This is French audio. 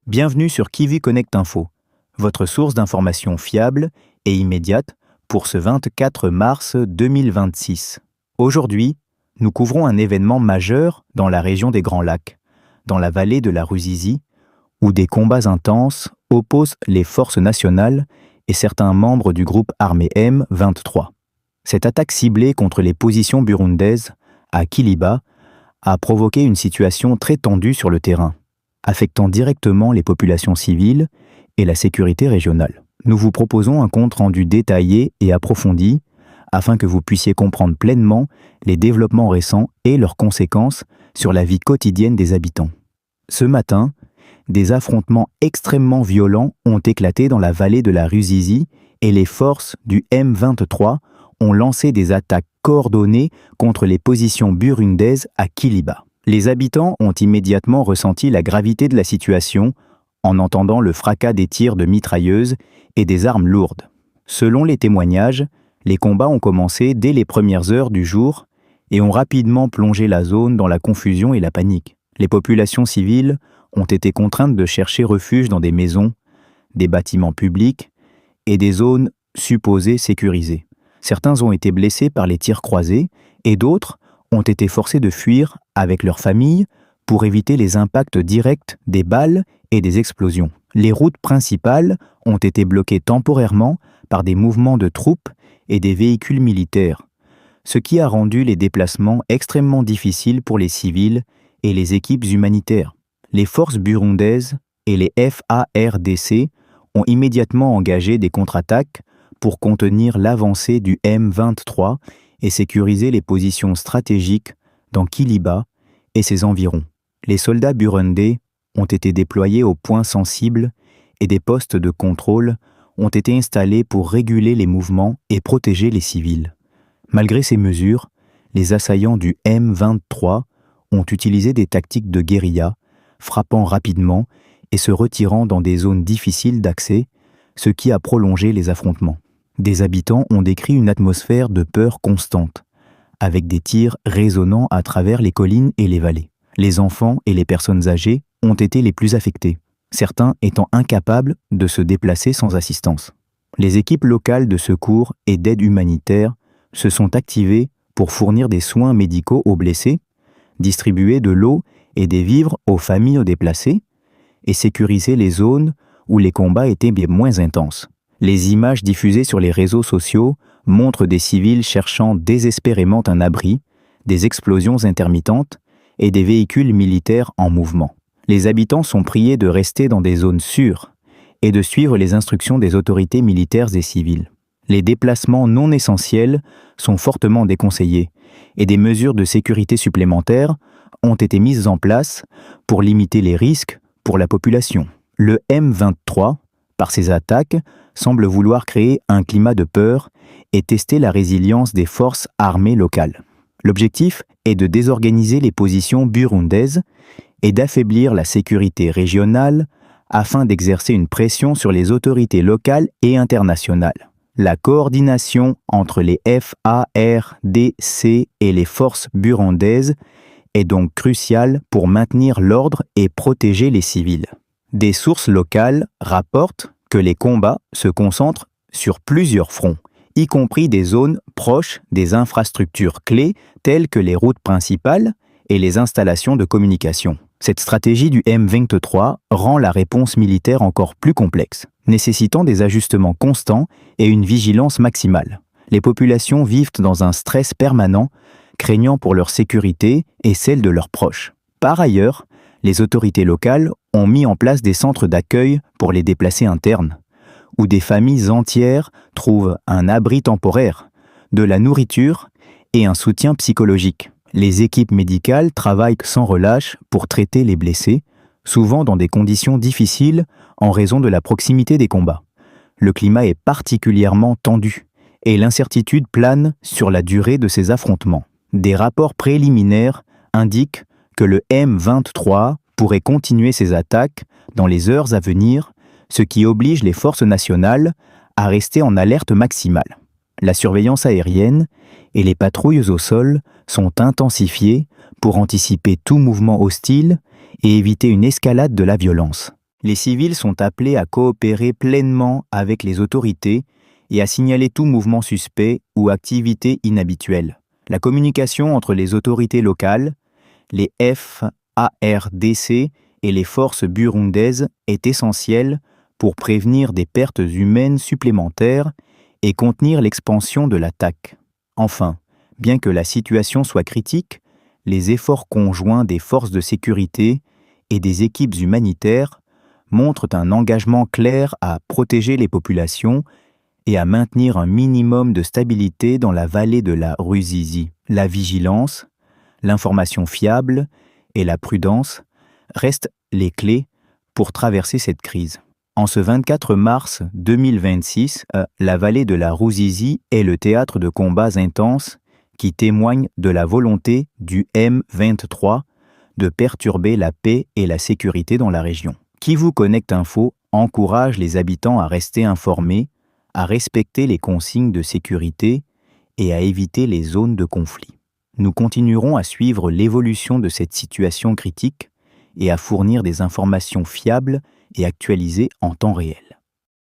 Bienvenue sur Kivu Connect Info, votre source d'information fiable et immédiate pour ce 24 mars 2026. Aujourd'hui, nous couvrons un événement majeur dans la région des Grands Lacs, dans la vallée de la Ruzizi, où des combats intenses opposent les forces nationales et certains membres du groupe armé M23. Cette attaque ciblée contre les positions burundaises à Kiliba a provoqué une situation très tendue sur le terrain, affectant directement les populations civiles et la sécurité régionale. Nous vous proposons un compte-rendu détaillé et approfondi afin que vous puissiez comprendre pleinement les développements récents et leurs conséquences sur la vie quotidienne des habitants. Ce matin, des affrontements extrêmement violents ont éclaté dans la vallée de la Ruzizi et les forces du M23 ont lancé des attaques coordonnées contre les positions burundaises à Kiliba. Les habitants ont immédiatement ressenti la gravité de la situation en entendant le fracas des tirs de mitrailleuses et des armes lourdes. Selon les témoignages, les combats ont commencé dès les premières heures du jour et ont rapidement plongé la zone dans la confusion et la panique. Les populations civiles ont été contraintes de chercher refuge dans des maisons, des bâtiments publics et des zones supposées sécurisées. Certains ont été blessés par les tirs croisés et d'autres ont été forcés de fuir avec leurs familles pour éviter les impacts directs des balles et des explosions. Les routes principales ont été bloquées temporairement par des mouvements de troupes et des véhicules militaires, ce qui a rendu les déplacements extrêmement difficiles pour les civils et les équipes humanitaires. Les forces burundaises et les FARDC ont immédiatement engagé des contre-attaques pour contenir l'avancée du M23 et sécuriser les positions stratégiques dans Kiliba et ses environs. Les soldats burundais ont été déployés aux points sensibles et des postes de contrôle ont été installés pour réguler les mouvements et protéger les civils. Malgré ces mesures, les assaillants du M23 ont utilisé des tactiques de guérilla, frappant rapidement et se retirant dans des zones difficiles d'accès, ce qui a prolongé les affrontements. Des habitants ont décrit une atmosphère de peur constante, avec des tirs résonnant à travers les collines et les vallées. Les enfants et les personnes âgées ont été les plus affectés, certains étant incapables de se déplacer sans assistance. Les équipes locales de secours et d'aide humanitaire se sont activées pour fournir des soins médicaux aux blessés, distribuer de l'eau et des vivres aux familles déplacées et sécuriser les zones où les combats étaient bien moins intenses. Les images diffusées sur les réseaux sociaux montrent des civils cherchant désespérément un abri, des explosions intermittentes et des véhicules militaires en mouvement. Les habitants sont priés de rester dans des zones sûres et de suivre les instructions des autorités militaires et civiles. Les déplacements non essentiels sont fortement déconseillés et des mesures de sécurité supplémentaires ont été mises en place pour limiter les risques pour la population. Le M23, par ses attaques, semble vouloir créer un climat de peur et tester la résilience des forces armées locales. L'objectif est de désorganiser les positions burundaises et d'affaiblir la sécurité régionale afin d'exercer une pression sur les autorités locales et internationales. La coordination entre les FARDC et les forces burundaises est donc cruciale pour maintenir l'ordre et protéger les civils. Des sources locales rapportent que les combats se concentrent sur plusieurs fronts, y compris des zones proches des infrastructures clés telles que les routes principales et les installations de communication. Cette stratégie du M23 rend la réponse militaire encore plus complexe, nécessitant des ajustements constants et une vigilance maximale. Les populations vivent dans un stress permanent, craignant pour leur sécurité et celle de leurs proches. Par ailleurs, les autorités locales ont mis en place des centres d'accueil pour les déplacés internes, où des familles entières trouvent un abri temporaire, de la nourriture et un soutien psychologique. Les équipes médicales travaillent sans relâche pour traiter les blessés, souvent dans des conditions difficiles en raison de la proximité des combats. Le climat est particulièrement tendu et l'incertitude plane sur la durée de ces affrontements. Des rapports préliminaires indiquent que le M23 pourrait continuer ses attaques dans les heures à venir, ce qui oblige les forces nationales à rester en alerte maximale. La surveillance aérienne et les patrouilles au sol sont intensifiées pour anticiper tout mouvement hostile et éviter une escalade de la violence. Les civils sont appelés à coopérer pleinement avec les autorités et à signaler tout mouvement suspect ou activité inhabituelle. La communication entre les autorités locales, les FARDC et les forces burundaises est essentielle pour prévenir des pertes humaines supplémentaires et contenir l'expansion de l'attaque. Enfin, bien que la situation soit critique, les efforts conjoints des forces de sécurité et des équipes humanitaires montrent un engagement clair à protéger les populations et à maintenir un minimum de stabilité dans la vallée de la Ruzizi. La vigilance, l'information fiable et la prudence restent les clés pour traverser cette crise. En ce 24 mars 2026, la vallée de la Ruzizi est le théâtre de combats intenses qui témoignent de la volonté du M23 de perturber la paix et la sécurité dans la région. Kivu Connect Info encourage les habitants à rester informés, à respecter les consignes de sécurité et à éviter les zones de conflit. Nous continuerons à suivre l'évolution de cette situation critique et à fournir des informations fiables et actualisées en temps réel.